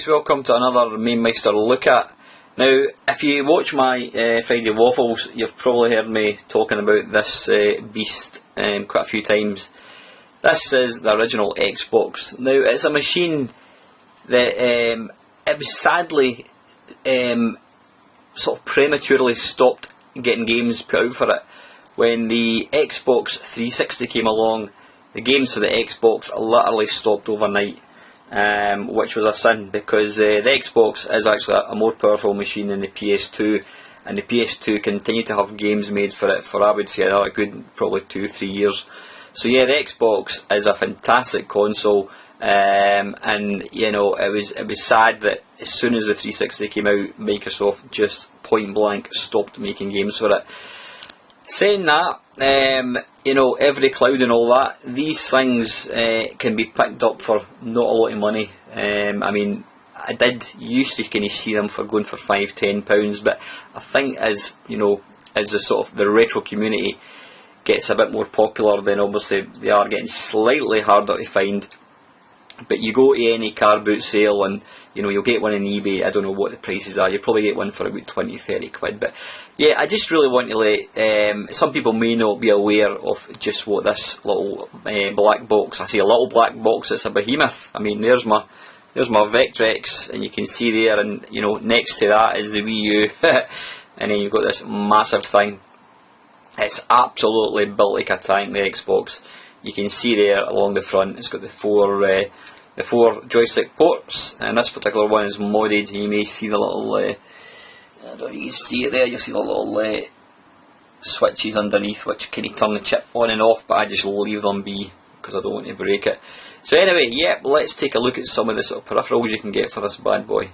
guys, welcome to another Mamemeister look at. Now, if you watch my Friday Waffles, you've probably heard me talking about this beast quite a few times. This is the original Xbox. Now, it's a machine that it was sadly sort of prematurely stopped getting games put out for it. When the Xbox 360 came along, the games for the Xbox literally stopped overnight. Which was a sin, because the Xbox is actually a more powerful machine than the PS2, and the PS2 continued to have games made for it for, I would say, a good probably 2-3 years. So yeah, the Xbox is a fantastic console, and you know, it was sad that as soon as the 360 came out, Microsoft just point blank stopped making games for it. Saying that, you know, every cloud and all that, these things can be picked up for not a lot of money. I mean, I did used to kind of see them for going for £5-10, but I think as you know, as the sort of the retro community gets a bit more popular, then obviously they are getting slightly harder to find. But you go to any car boot sale and you know, you'll get one on eBay. I don't know what the prices are. You'll probably get one for about 20-30 quid. But yeah, I just really want to let some people may not be aware of just what this little black box. I say a little black box. It's a behemoth. I mean, there's my Vectrex, and you can see there, and you know, next to that is the Wii U, and then you've got this massive thing. It's absolutely built like a tank, the Xbox. You can see there along the front, it's got the four joystick ports, and this particular one is modded. You may see the little, I don't know if you can see it there, you'll see the little switches underneath which can turn the chip on and off, but I just leave them be because I don't want to break it. So anyway, yeah, let's take a look at some of the sort of peripherals you can get for this bad boy.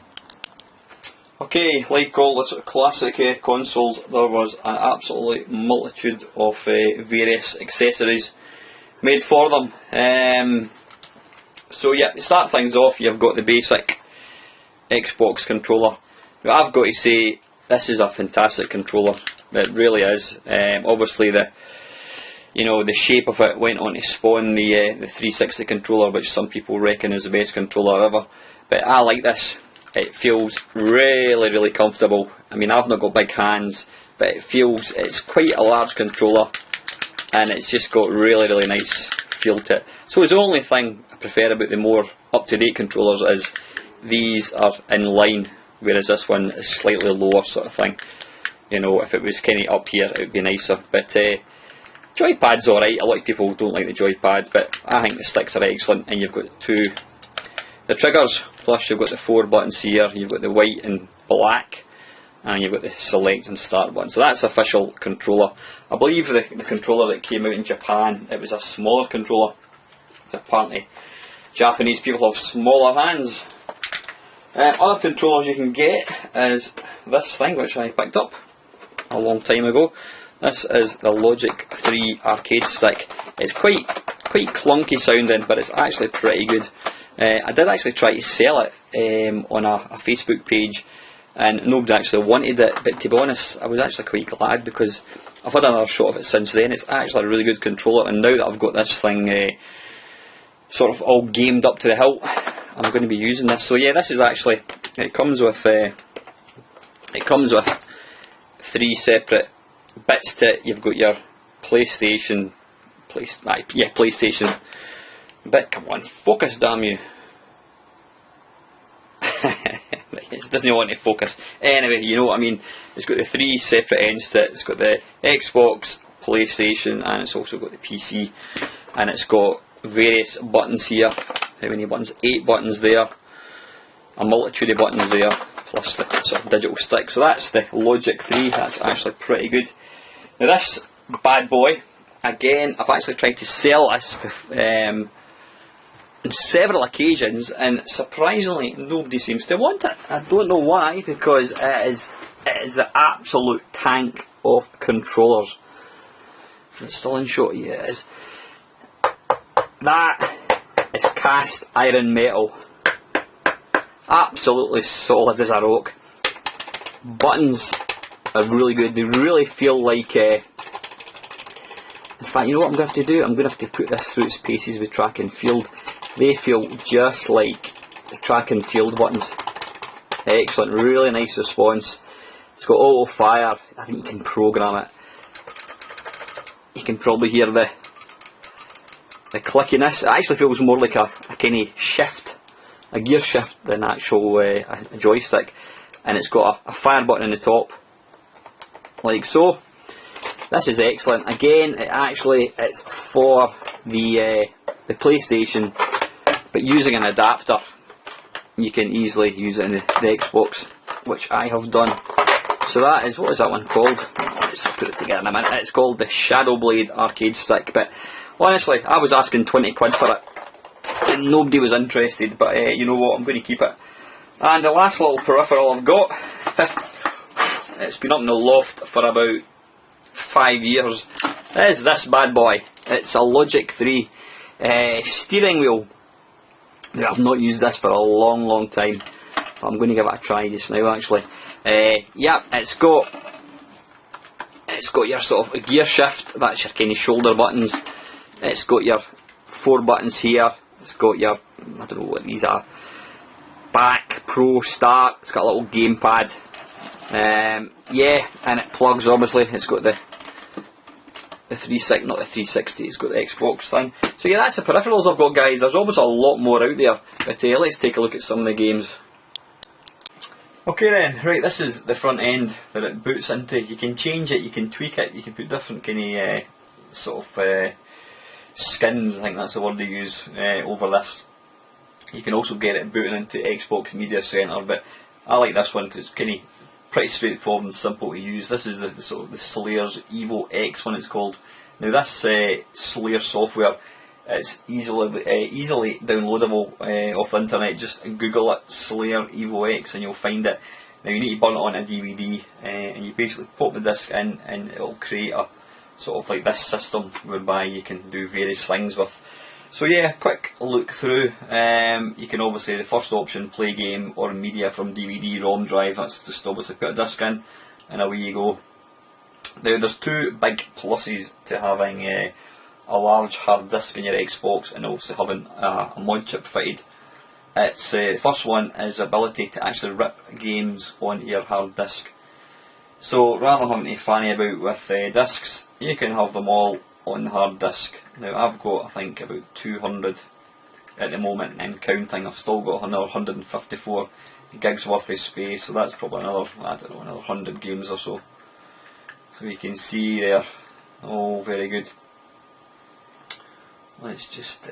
Okay, like all the sort of classic consoles, there was an absolute multitude of various accessories made for them. So yeah, to start things off, you've got the basic Xbox controller. Now, I've got to say, this is a fantastic controller. It really is. Obviously, the shape of it went on to spawn the 360 controller, which some people reckon is the best controller ever. But I like this. It feels really, really comfortable. I mean, I've not got big hands, but it's quite a large controller, and it's just got really, really nice feel to it. So the only thing I prefer about the more up-to-date controllers is these are in line, whereas this one is slightly lower sort of thing. You know, if it was kind of up here, it would be nicer. But joypad's alright. A lot of people don't like the joypad, but I think the sticks are excellent. And you've got the triggers, plus you've got the 4 buttons here. You've got the white and black, and you've got the select and start button. So that's the official controller. I believe the controller that came out in Japan, it was a smaller controller. Apparently Japanese people have smaller hands. Other controllers you can get is this thing, which I picked up a long time ago. This is the Logic 3 arcade stick. It's quite clunky sounding, but it's actually pretty good. I did actually try to sell it on a Facebook page, and nobody actually wanted it, but to be honest, I was actually quite glad, because I've had another shot of it since then. It's actually a really good controller, and now that I've got this thing sort of all gamed up to the hilt, I'm going to be using this. So yeah, this is actually, it comes with 3 separate bits to it. You've got your PlayStation, PlayStation. But come on, focus, damn you! It doesn't want to focus. Anyway, you know what I mean. It's got the 3 separate ends to it. It's got the Xbox, PlayStation, and it's also got the PC, and it's got various buttons here. How many buttons? 8 buttons there. A multitude of buttons there, plus the sort of digital stick. So that's the Logic 3. That's actually pretty good. Now this bad boy, again, I've actually tried to sell this on several occasions, and surprisingly nobody seems to want it. I don't know why, because it is the absolute tank of controllers. Is it still in shot? Yeah, it is. That is cast iron metal. Absolutely solid as a rock. Buttons are really good. They really feel like in fact, you know what I'm going to have to do? I'm going to have to put this through its paces with track and field. They feel just like the track and field buttons. Excellent, really nice response. It's got auto fire. I think you can program it. You can probably hear the clickiness. It actually feels more like a kind of shift, a gear shift, than actual a joystick. And it's got a fire button in the top, like so. This is excellent. Again, it's for the PlayStation, but using an adapter, you can easily use it in the Xbox, which I have done. So that is, what is that one called? Let's put it together in a minute. It's called the Shadowblade arcade stick. But honestly, I was asking 20 quid for it, and nobody was interested. But you know what? I'm going to keep it. And the last little peripheral I've got, it's been up in the loft for about 5 years, is this bad boy. It's a Logic 3 steering wheel. I've not used this for a long time, but I'm going to give it a try just now actually. Yeah, it's got your sort of a gear shift, that's your kind of shoulder buttons. It's got your 4 buttons here. It's got your, I don't know what these are, back, pro, start. It's got a little gamepad. Yeah, and it plugs obviously. It's got the 360, not the 360, it's got the Xbox thing. So yeah, that's the peripherals I've got, guys. There's obviously a lot more out there, but let's take a look at some of the games. Okay then, right, this is the front end that it boots into. You can change it, you can tweak it, you can put different kind of sort of skins, I think that's the word they use, over this. You can also get it booting into Xbox Media Center, but I like this one because it's kind of pretty straightforward and simple to use. This is the sort of the Slayer's Evo X one, it's called. Now this Slayer software, it's easily downloadable off the internet. Just Google it, Slayer Evo X, and you'll find it. Now you need to burn it on a DVD, and you basically pop the disc in, and it'll create a sort of like this system whereby you can do various things with. So yeah, quick look through. You can obviously, the first option, play game or media from DVD, ROM drive. That's just obviously put a disc in, and away you go. Now there's 2 big pluses to having a large hard disk in your Xbox, and also having a mod chip fitted. It's the first one is the ability to actually rip games onto your hard disk. So rather than having to fanny about with discs, you can have them all on the hard disk. Now I've got, I think, about 200 at the moment and counting. I've still got another 154 gigs worth of space, so that's probably another, I don't know, another 100 games or so. So you can see there, oh, very good. Let's just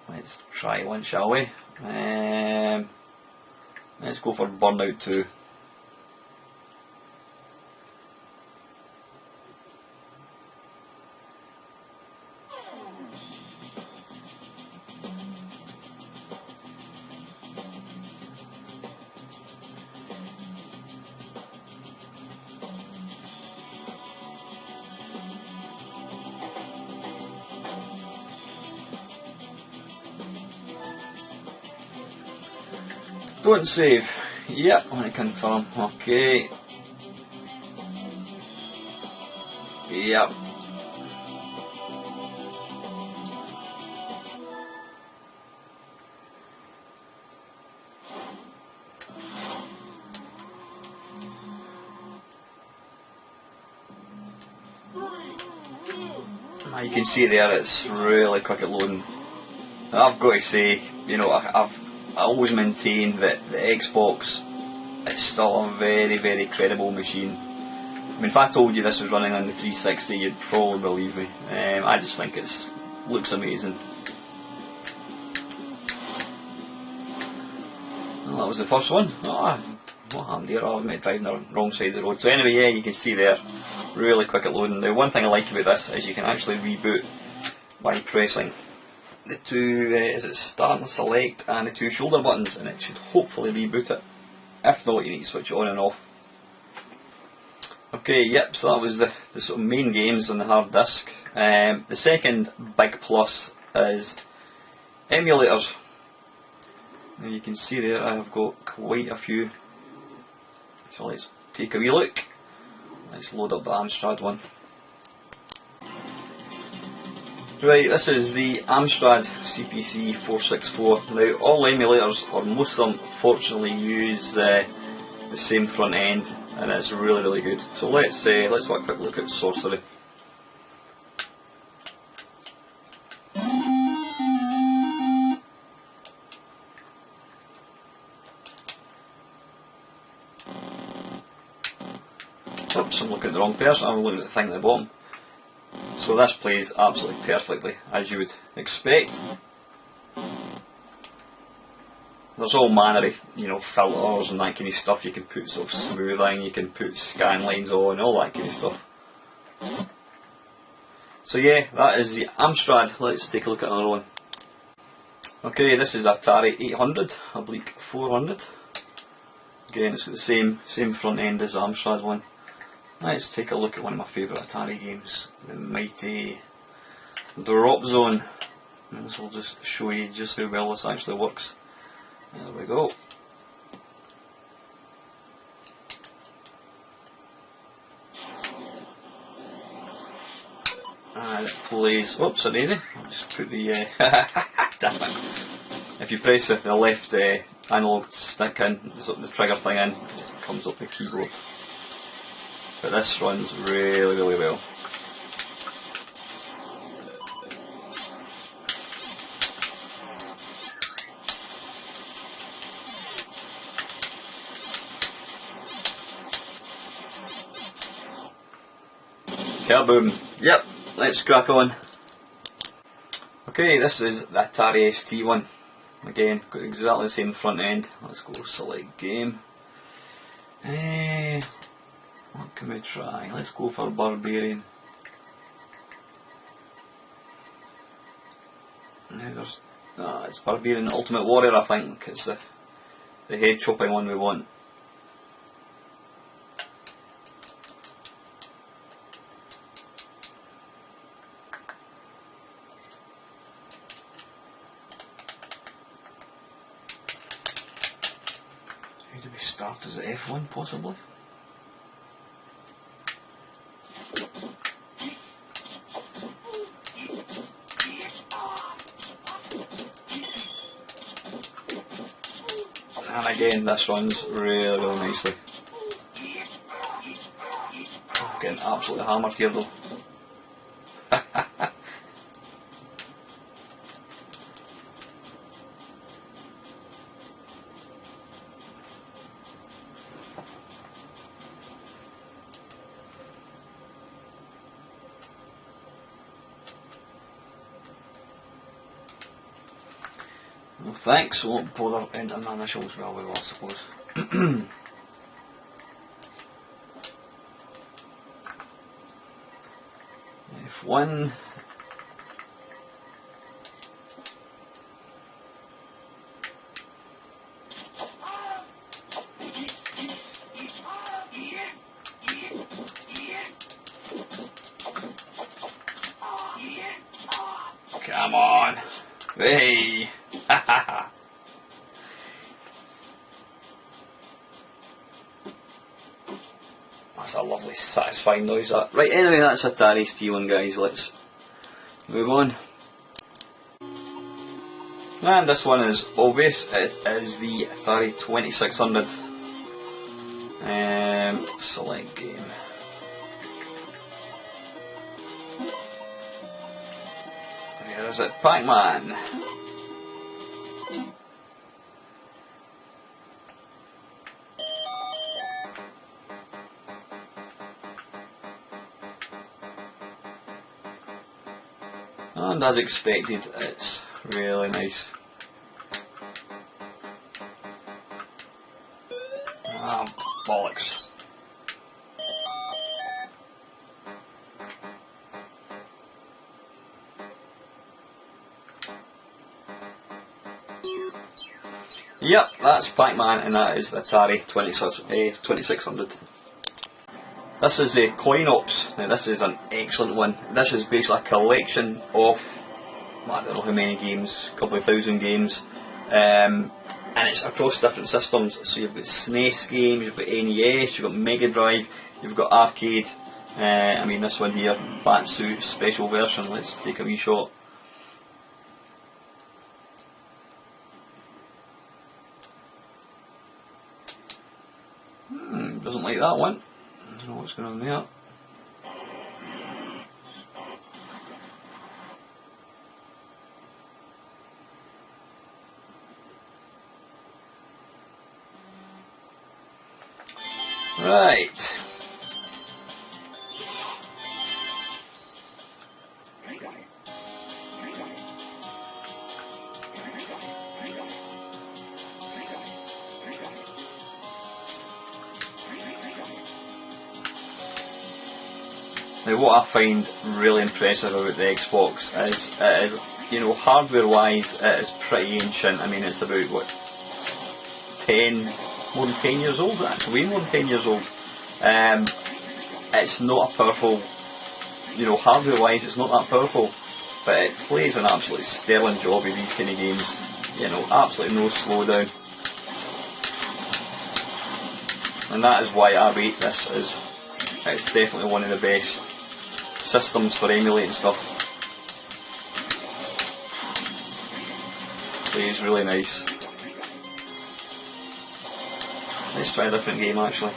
let's try one, shall we? Let's go for Burnout 2. Don't save. Yep, I want to confirm. Okay. Yep. Now you can see there it's really quick at loading. I've got to say, you know, I always maintain that the Xbox is still a very credible machine. I mean, if I told you this was running on the 360, you'd probably believe me. I just think it looks amazing. Well, that was the first one. Oh, what happened here? Oh, I was driving the wrong side of the road. So anyway, yeah, you can see there, really quick at loading. Now, one thing I like about this is you can actually reboot by pressing the 2, is it start and select, and the 2 shoulder buttons, and it should hopefully reboot it. If not, you need to switch it on and off. Okay, yep, so that was the sort of main games on the hard disk. The second big plus is emulators. Now you can see there I have got quite a few. So let's take a wee look. Let's load up the Amstrad one. Right, this is the Amstrad CPC 464. Now, all emulators, or most of them, fortunately use the same front end, and it's really good. So let's have a quick look at Sorcery. Oops, I'm looking at the wrong person. I'm looking at the thing at the bottom. So this plays absolutely perfectly, as you would expect. There's all manner of, filters and that kind of stuff. You can put sort of smoothing, you can put scan lines on, all that kind of stuff. So yeah, that is the Amstrad. Let's take a look at another one. Okay, this is Atari 800, oblique 400. Again, it's got the same front end as the Amstrad one. Let's take a look at one of my favourite Atari games, the mighty Drop Zone. And this will just show you just how well this actually works. There we go. And it plays. Oops, easy. I'll just put the. Damn it. If you press the left analog stick in, the trigger thing in, it comes up the keyboard. But this runs really well. Kaboom! Yep, let's crack on. Okay, this is the Atari ST one. Again, got exactly the same front end. Let's go select game. What can we try? Let's go for Barbarian. Now it's Barbarian Ultimate Warrior, I think. It's the head chopping one we want. How do we start? Is it F1 possibly? And again, this runs really nicely. I'm getting absolutely hammered here though. Well, thanks, won't bother entering my initials. Well, we will, I suppose. F1. Come on. Hey. That's a lovely satisfying noise that. Right, anyway, that's Atari ST one, guys. Let's move on. And this one is obvious. It is the Atari 2600. Select game. Where is it? Pac-Man. And as expected, it's really nice. Ah, bollocks. Yep, that's Pac-Man, and that is Atari 2600. This is a Coin Ops. Now this is an excellent one. This is basically a collection of, I don't know how many games, a couple of thousand games, and it's across different systems. So you've got SNES games, you've got NES, you've got Mega Drive, you've got arcade, I mean this one here, Batsuit special version. Let's take a wee shot. Doesn't like that one. I don't know what's going on there. Right. Now what I find really impressive about the Xbox is it is, you know, hardware wise it is pretty ancient. I mean it's about what, 10, more than 10 years old? That's way more than 10 years old. It's not a powerful, you know, hardware wise it's not that powerful, but it plays an absolutely sterling job with these kind of games. You know, absolutely no slowdown. And that is why I rate this as it's definitely one of the best systems for emulating stuff. Plays really nice. Let's try a different game actually.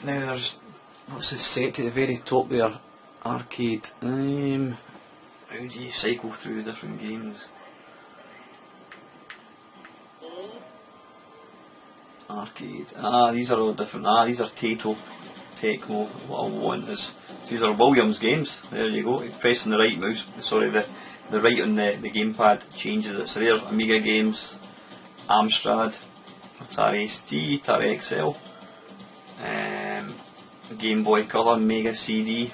Now there's, what's this set at the very top there? Arcade. How do you cycle through the different games? Arcade. These are all different. These are Tecmo. What I want is, these are Williams games. There you go. Pressing the right mouse, sorry, the right on the gamepad changes it. So there's Amiga games, Amstrad, Atari ST, Atari XL, Game Boy Color, Mega CD,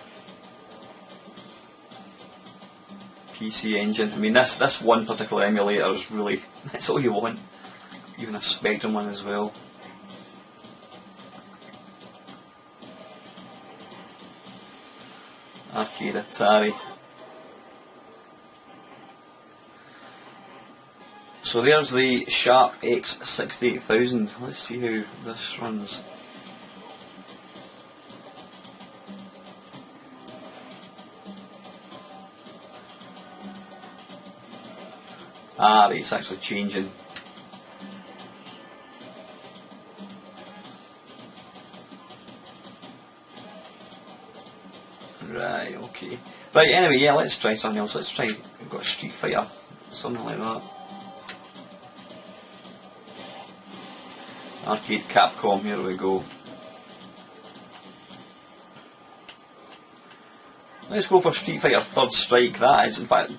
PC Engine. I mean this one particular emulator is really, that's all you want. Even a Spectrum one as well. Arcade Atari. So there's the Sharp X68000. Let's see how this runs. Right, it's actually changing. Right, okay. Right, anyway, yeah, let's try something else. Let's try, we've got a Street Fighter, something like that. Arcade Capcom, here we go. Let's go for Street Fighter Third Strike. That is, in fact,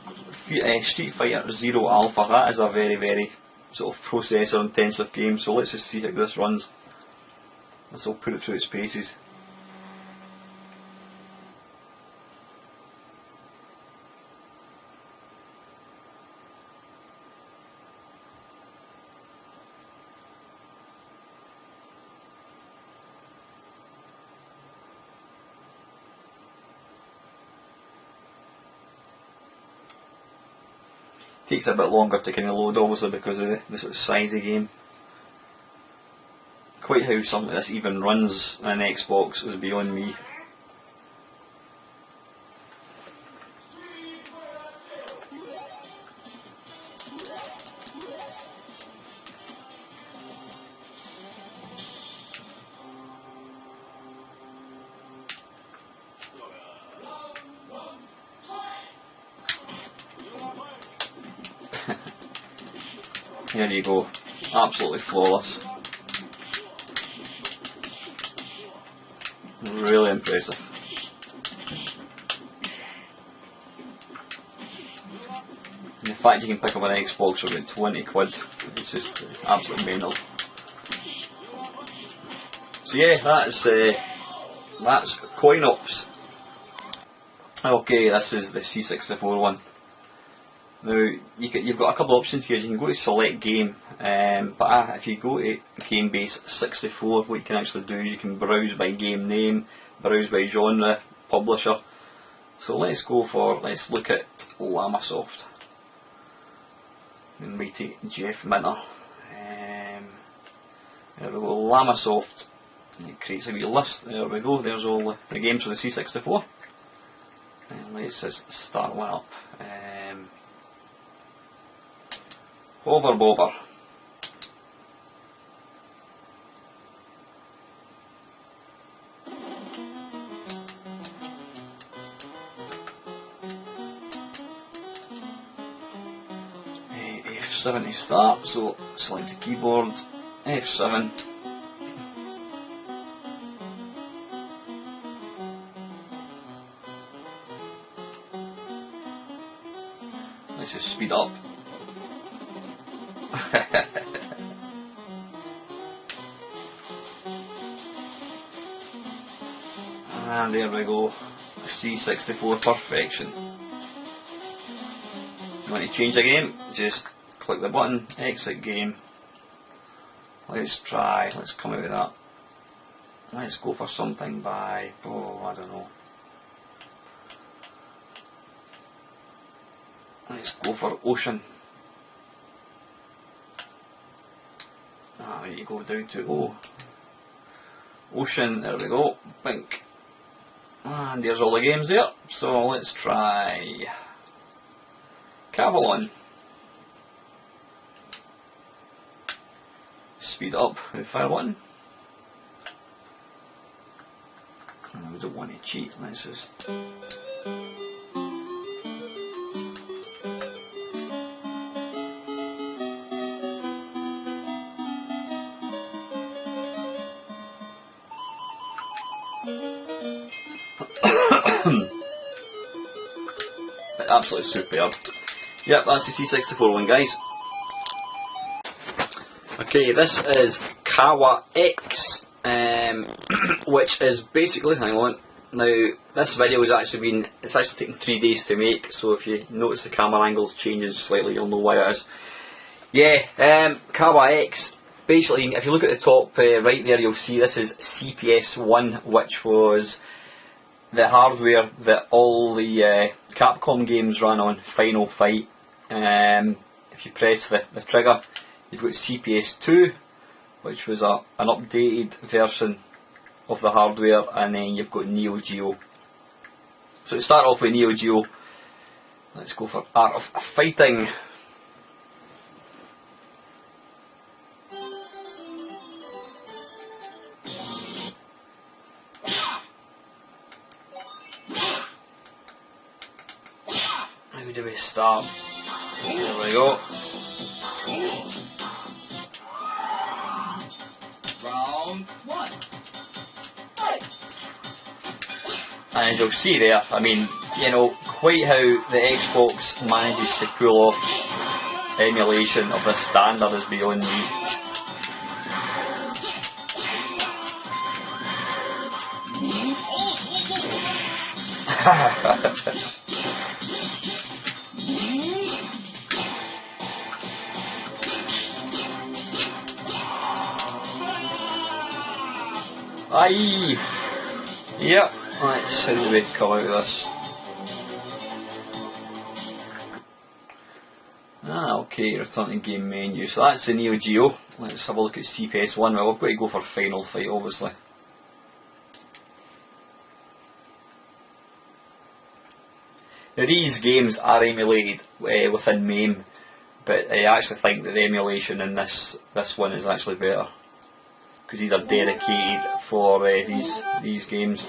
Street Fighter Zero Alpha. That is a very, very sort of processor intensive game. So let's just see how this runs. This will put it through its paces. Takes a bit longer to kind of load, obviously, because of the sort of size of the game. Quite how something like this even runs on an Xbox is beyond me. There you go, absolutely flawless. Really impressive. And the fact you can pick up an Xbox for about 20 quid, it's just absolutely mental. So yeah, that's Coin Ops. Okay, this is the C64 one. Now, you've got a couple of options here. You can go to select game, but if you go to game base 64, what you can actually do is you can browse by game name, browse by genre, publisher. So let's look at Lamasoft. and mighty Jeff Minter. There we go, Lamasoft. It creates a wee list. There we go, there's all the games for the C64. And let's just start one up. Hover Bover. F7 to start, so select the keyboard, F7. Let's just speed up. And there we go, C64 perfection. You want to change the game? Just click the button, exit game. Let's come out of that. Let's go for something by, I don't know. Let's go for Ocean. We need to go down to Ocean, there we go, bink. And there's all the games there, so let's try Cavalon. Speed up with fire button. We don't want to cheat, let's just. Absolutely superb. Yep, that's the C64 one, guys. Okay, this is Kawa X, which is basically, hang on, now this video has actually it's actually taken 3 days to make, so if you notice the camera angles changes slightly, you'll know why it is. Yeah, Kawa X, basically, if you look at the top right there, you'll see this is CPS1, which was the hardware that all the Capcom games ran on, Final Fight. If you press the trigger, you've got CPS2, which was an updated version of the hardware, and then you've got Neo Geo. So to start off with Neo Geo, let's go for Art of Fighting. How do we start? There we go. Round one. Fight. And as you'll see there, I mean, you know, quite how the Xbox manages to pull off emulation of this standard is beyond me. Aye! Yep, let's how do we come out of this? Okay, return to game menu. So that's the Neo Geo. Let's have a look at CPS1. Well, we've got to go for Final Fight, obviously. Now these games are emulated within MAME, but I actually think that the emulation in this one is actually better, because these are dedicated for these games.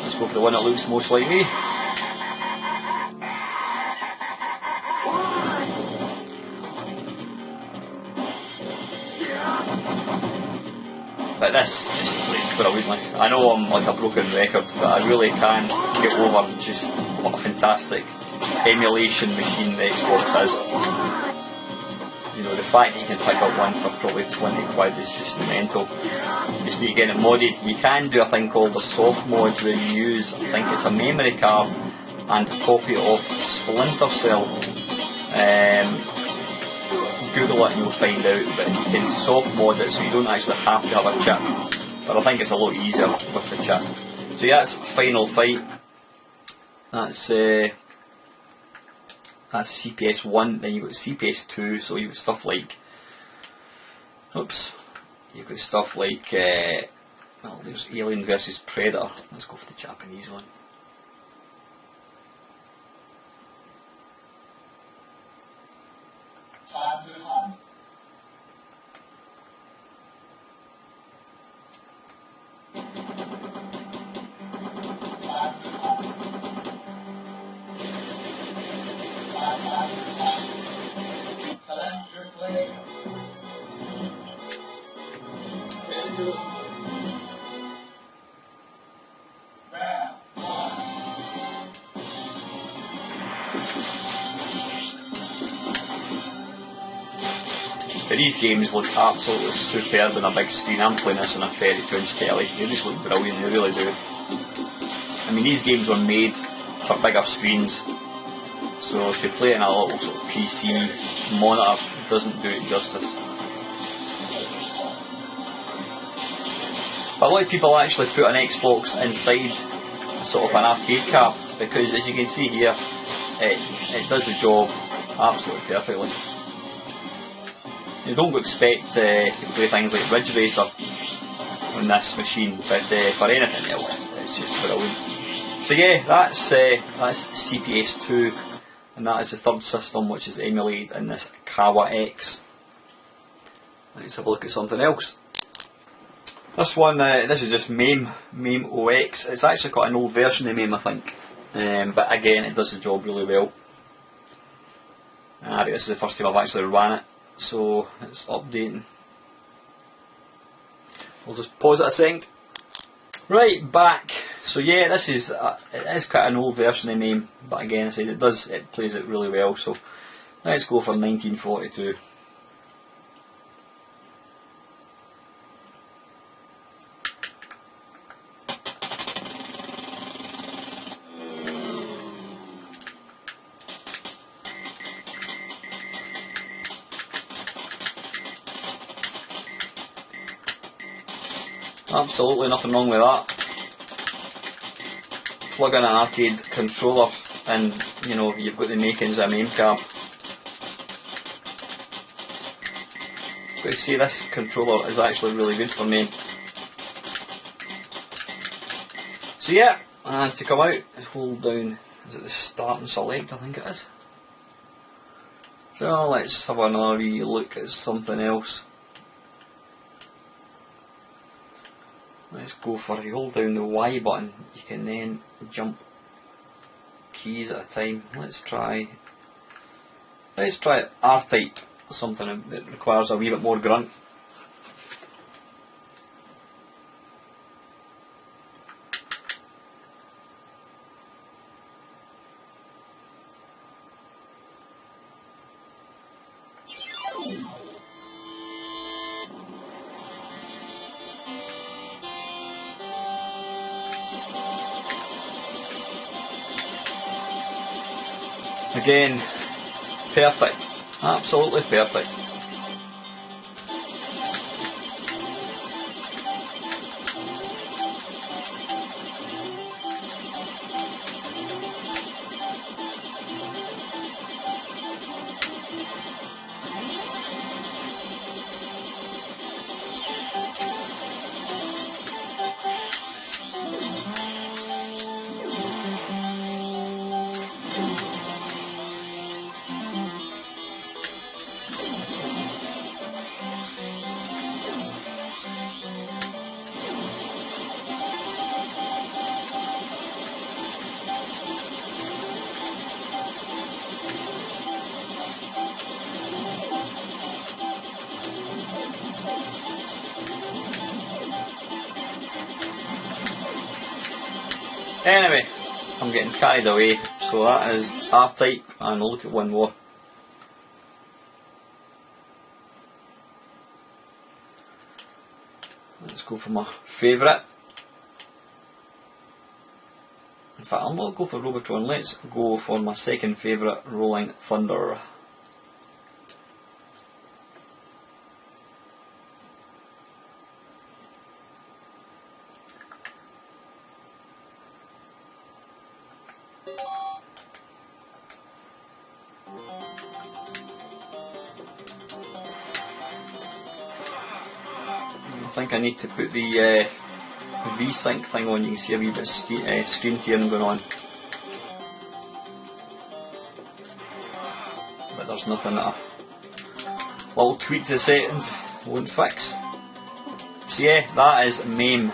Let's go for the one that looks most like me. But this just plays brilliantly. I know I'm like a broken record, but I really can't get over just what a fantastic emulation machine the Xbox is. You know, the fact that you can pick up one for probably 20 quid is just mental. You just need to get it modded. You can do a thing called a soft mod where you use, I think it's a memory card and a copy of Splinter Cell. Google it and you'll find out, but you can soft mod it so you don't actually have to have a chip. But I think it's a lot easier with the chip. So yeah, that's Final Fight. That's That's CPS 1. Then you've got CPS 2, so you've got stuff like, oops, you've got stuff like, well, there's Alien versus Predator. Let's go for the Japanese one. Time to hunt. Select your play. Ready to round one. But these games look absolutely superb on a big screen. I'm playing this on a 32-inch telly. They just look brilliant, they really do. I mean, these games were made for bigger screens, so to play it in a little sort of PC monitor doesn't do it justice. But a lot of people actually put an Xbox inside sort of an arcade cab, because as you can see here, it does the job absolutely perfectly. You don't expect to play things like Ridge Racer on this machine, but for anything else, it's just brilliant. So yeah, that's CPS 2, and that is the third system which is emulated in this Kawa X. Let's have a look at something else. This one, this is just Mamemeister. It's actually got an old version of Mame, I think, but again, it does the job really well. I think this is the first time I've actually ran it, so it's updating. We'll just pause it a second. Right, back. So yeah, this is it is quite an old version of Mame, but again, it plays it really well. So let's go for 1942. Absolutely nothing wrong with that. Plug in an arcade controller and you know you've got the makings of a Mame cab. But you see, this controller is actually really good for Mame. So yeah, and to come out, hold down, is it the start and select, I think it is. So let's have another wee look at something else. Let's go for, you hold down the Y button, you can then jump keys at a time. Let's try R-type, something that requires a wee bit more grunt. Again, perfect, absolutely perfect. Anyway, I'm getting carried away, so that is R-type, and we'll look at one more. Let's go for my favourite. In fact, I'll not go for Robotron, let's go for my second favourite, Rolling Thunder. think I need to put the V-Sync thing on. You can see a wee bit of screen tearing going on. But there's nothing that a little tweak to the settings won't fix. So yeah, that is MAME.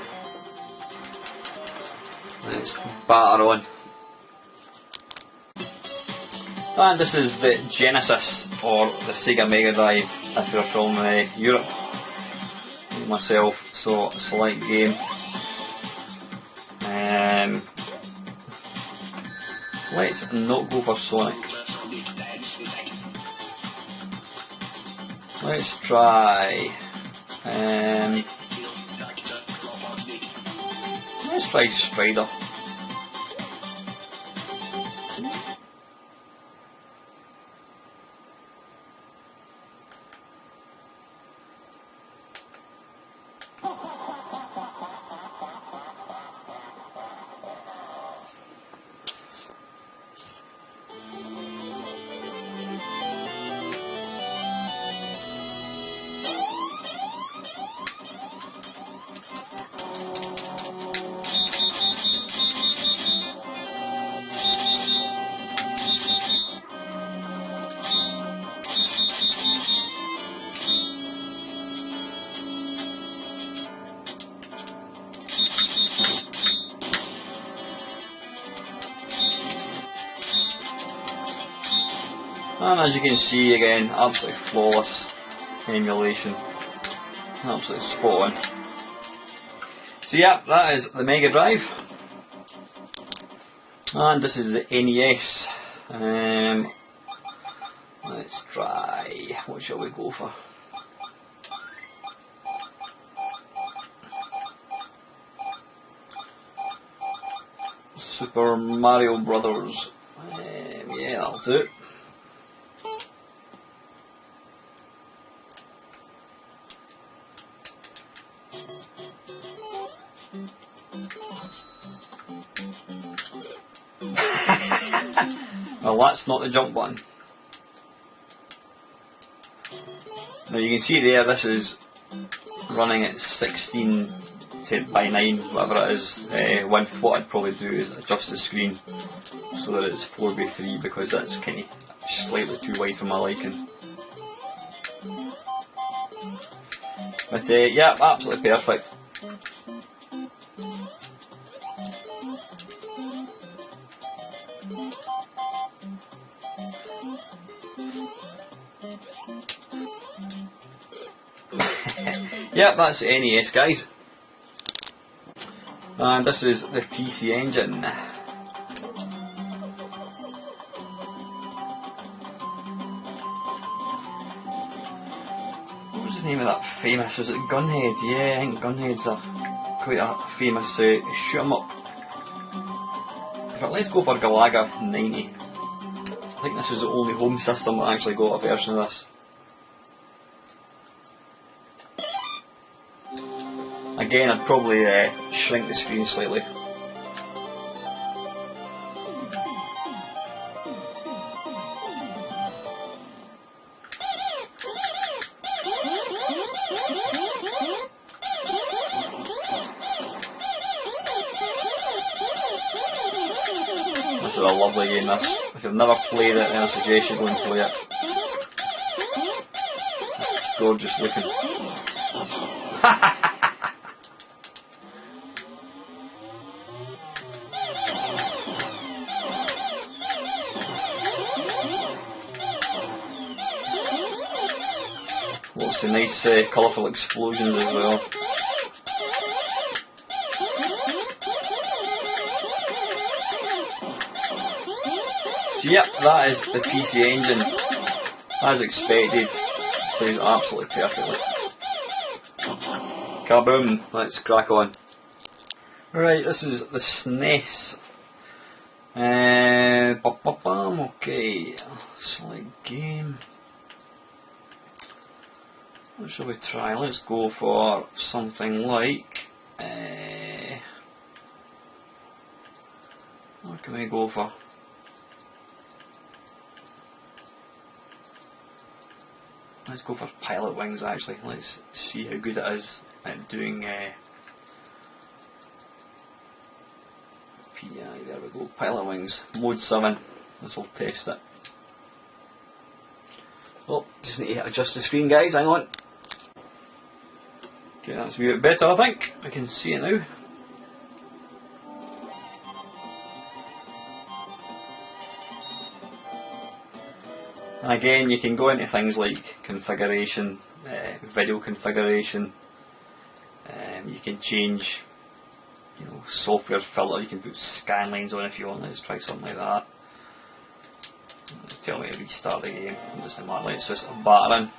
Let's batter on. And this is the Genesis, or the Sega Mega Drive if you're from Europe, like myself. So select game. Let's not go for Sonic. Let's try. Let's try Strider. And as you can see again, absolutely flawless emulation, absolutely spot on. So yeah, that is the Mega Drive, and this is the NES. Let's try, what shall we go for? Super Mario Brothers. Yeah, that'll do it. Well, that's not the jump button. Now you can see there, this is running at 16 by 9, whatever it is, width. What I'd probably do is adjust the screen so that it's 4:3, because that's kind of slightly too wide for my liking. But yeah, absolutely perfect. Yep, that's the NES, guys. And this is the PC Engine. What was the name of that famous? Was it Gunhead? Yeah, I think Gunhead's quite a famous shoot 'em up. In fact, let's go for Galaga 90. I think this is the only home system that actually got a version of this. Again, I'd probably shrink the screen slightly. This is a lovely game, this. If you've never played it, then I suggest you go and play it. It's gorgeous looking. Lots of nice colourful explosions as well. So yep, that is the PC Engine. As expected, plays absolutely perfectly. Kaboom, let's crack on. Right, this is the SNES. Okay, select game. What shall we try? Let's go for something like. What can we go for? Let's go for Pilot Wings actually. Let's see how good it is at doing PI, there we go, Pilot Wings, mode 7, this will test it. Oh, just need to adjust the screen guys, hang on. Okay, that's a wee bit better I think, I can see it now. And again, you can go into things like configuration, video configuration, you can change, you know, software filter, you can put scan lines on if you want. Let's try something like that. Just tell me to restart the game, it doesn't matter, let's just batter in.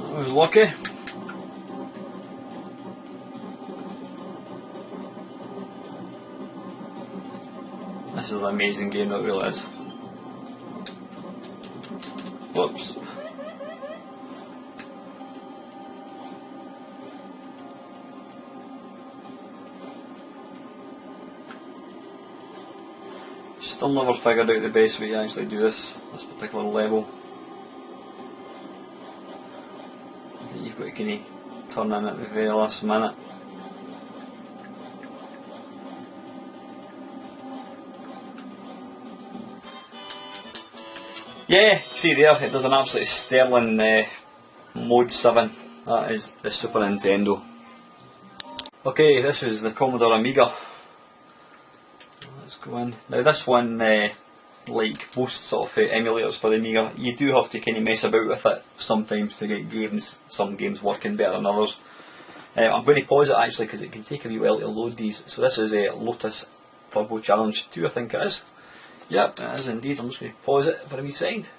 I was lucky. This is an amazing game, that really is. Whoops. Still never figured out the best way to actually do this particular level. You've got to kind of turn in at the very last minute. Yeah, see there, it does an absolutely sterling mode 7. That is the Super Nintendo. Okay, this is the Commodore Amiga. Let's go in. Now this one, like most sort of emulators for the Amiga, you do have to kind of mess about with it sometimes to get some games working better than others. I'm going to pause it actually because it can take a wee while to load these. So this is a Lotus Turbo Challenge 2, I think it is. Yep, it is indeed. I'm just going to pause it for a wee second.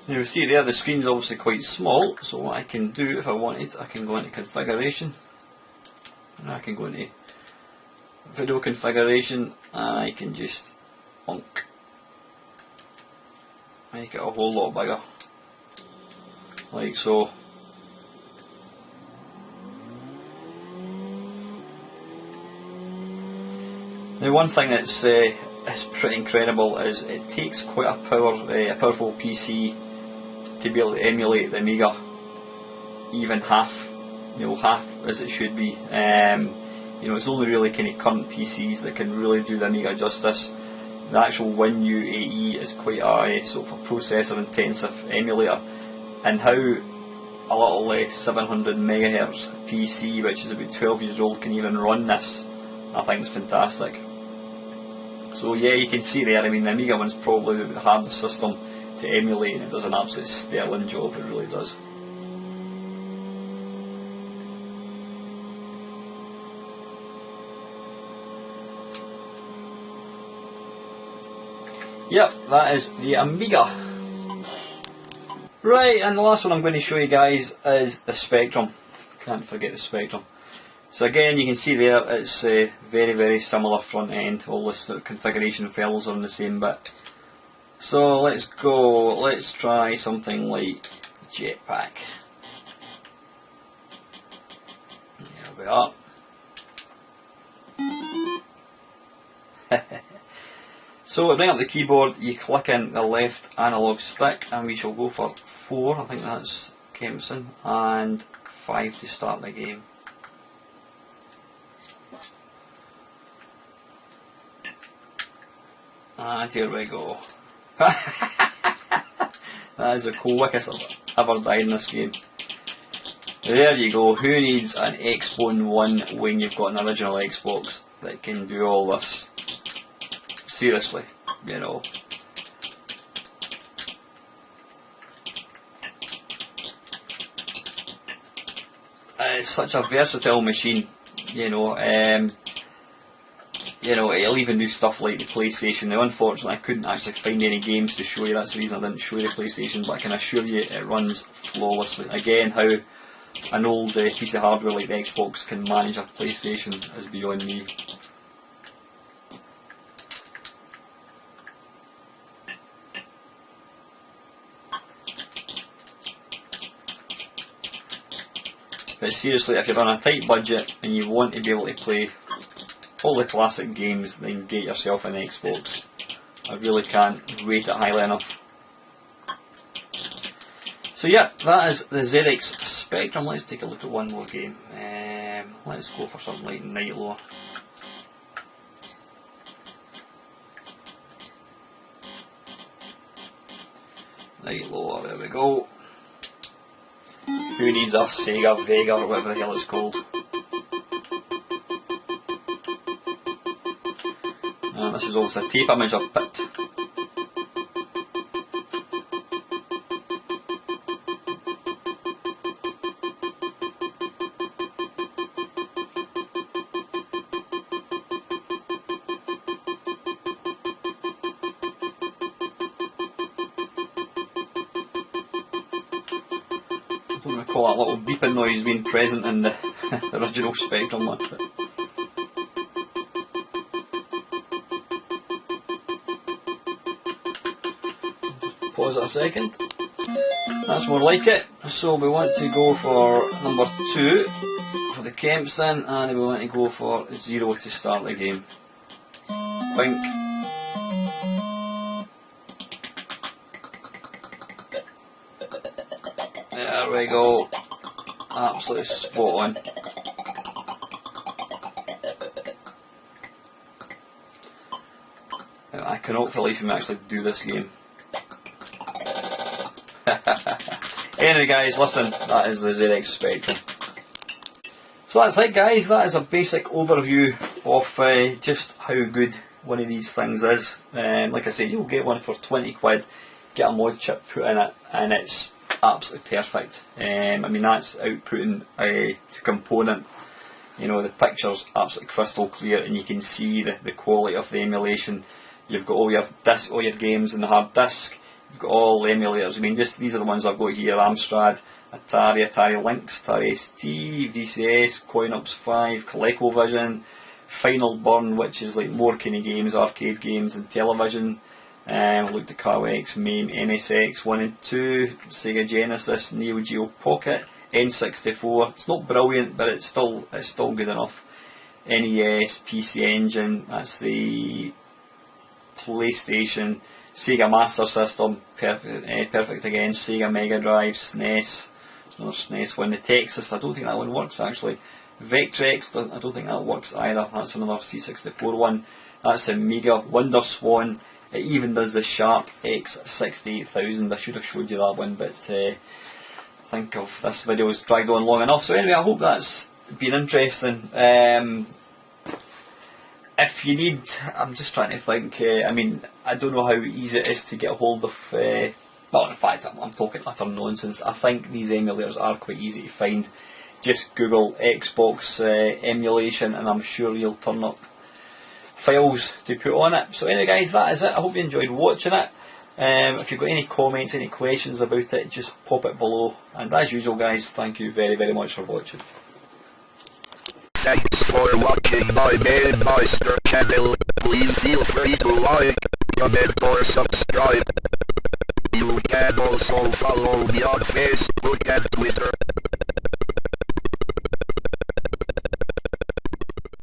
Now you see there the screen's obviously quite small, so what I can do if I wanted, I can go into configuration, and I can go into video configuration, and I can just make it a whole lot bigger, like so. Now one thing that's pretty incredible is it takes quite a powerful PC to be able to emulate the Amiga, even half as it should be. It's only really kind of current PCs that can really do the Amiga justice. The actual WinUAE is quite a sort of a processor intensive emulator, and how a little 700 MHz PC, which is about 12 years old, can even run this, I think is fantastic. So yeah, you can see there, I mean the Amiga one's probably the hardest system to emulate, and it does an absolute sterling job, it really does. Yep, that is the Amiga. Right, and the last one I'm going to show you guys is the Spectrum. Can't forget the Spectrum. So again, you can see there it's a very similar front end. All the configuration files are in the same bit. So let's go, let's try something like Jetpack. There we are. So to bring up the keyboard, you click in the left analog stick, and we shall go for 4, I think that's Kempson, and 5 to start the game. And here we go. That is the quickest I've ever died in this game. There you go. Who needs an Xbone 1 when you've got an original Xbox that can do all this? Seriously, you know. It's such a versatile machine, you know. It'll even do stuff like the PlayStation. Now, unfortunately, I couldn't actually find any games to show you. That's the reason I didn't show you the PlayStation. But I can assure you, it runs flawlessly. Again, how an old piece of hardware like the Xbox can manage a PlayStation is beyond me. But seriously, if you're on a tight budget and you want to be able to play all the classic games, then get yourself an Xbox. I really can't rate it highly enough. So yeah, that is the ZX Spectrum. Let's take a look at one more game. Let's go for something like Nightlaw. Nightlaw, there we go. Who needs a Sega Vega or whatever the hell it's called? This is also a tape image I've picked. I don't recall that little beeping noise being present in the, the original Spectrum one. Pause it a second. That's more like it. So we want to go for number 2 for the Kempson, and we want to go for 0 to start the game. Wink. There we go. Absolutely spot on. I cannot for the life of me actually do this game. Anyway guys, listen, that is the ZX Spectrum. So that's it guys, that is a basic overview of just how good one of these things is. Like I said, you'll get one for 20 quid, get a mod chip put in it, and it's absolutely perfect. I mean, that's outputting to component. You know, the picture's absolutely crystal clear, and you can see the quality of the emulation. You've got all your games in the hard disk. You've got all the emulators. I mean, just these are the ones I've got here: Amstrad, Atari Lynx, Atari ST, VCS, Coinops 5, ColecoVision, Final Burn, which is like more kind of games, arcade games and television. Looked at CarWex, MAME, MSX 1 and 2, Sega Genesis, Neo Geo Pocket, N64. It's not brilliant, but it's still good enough. NES, PC Engine, that's the PlayStation, Sega Master System, perfect again. Sega Mega Drive, SNES, another SNES one. The Texas, I don't think that one works actually. Vectrex, I don't think that works either. That's another C64 one. That's Amiga. WonderSwan. It even does the Sharp X68000. I should have showed you that one, but I think this video has dragged on long enough. So anyway, I hope that's been interesting. If you need, I'm just trying to think, I mean, I don't know how easy it is to get a hold of, well in fact I'm talking utter nonsense. I think these emulators are quite easy to find. Just Google Xbox emulation and I'm sure you'll turn up files to put on it. So anyway guys, that is it. I hope you enjoyed watching it. If you've got any comments, any questions about it, just pop it below. And as usual guys, thank you very, very much for watching. Thanks for watching my Mamemeister channel. Please feel free to like, comment or subscribe. You can also follow me on Facebook and Twitter.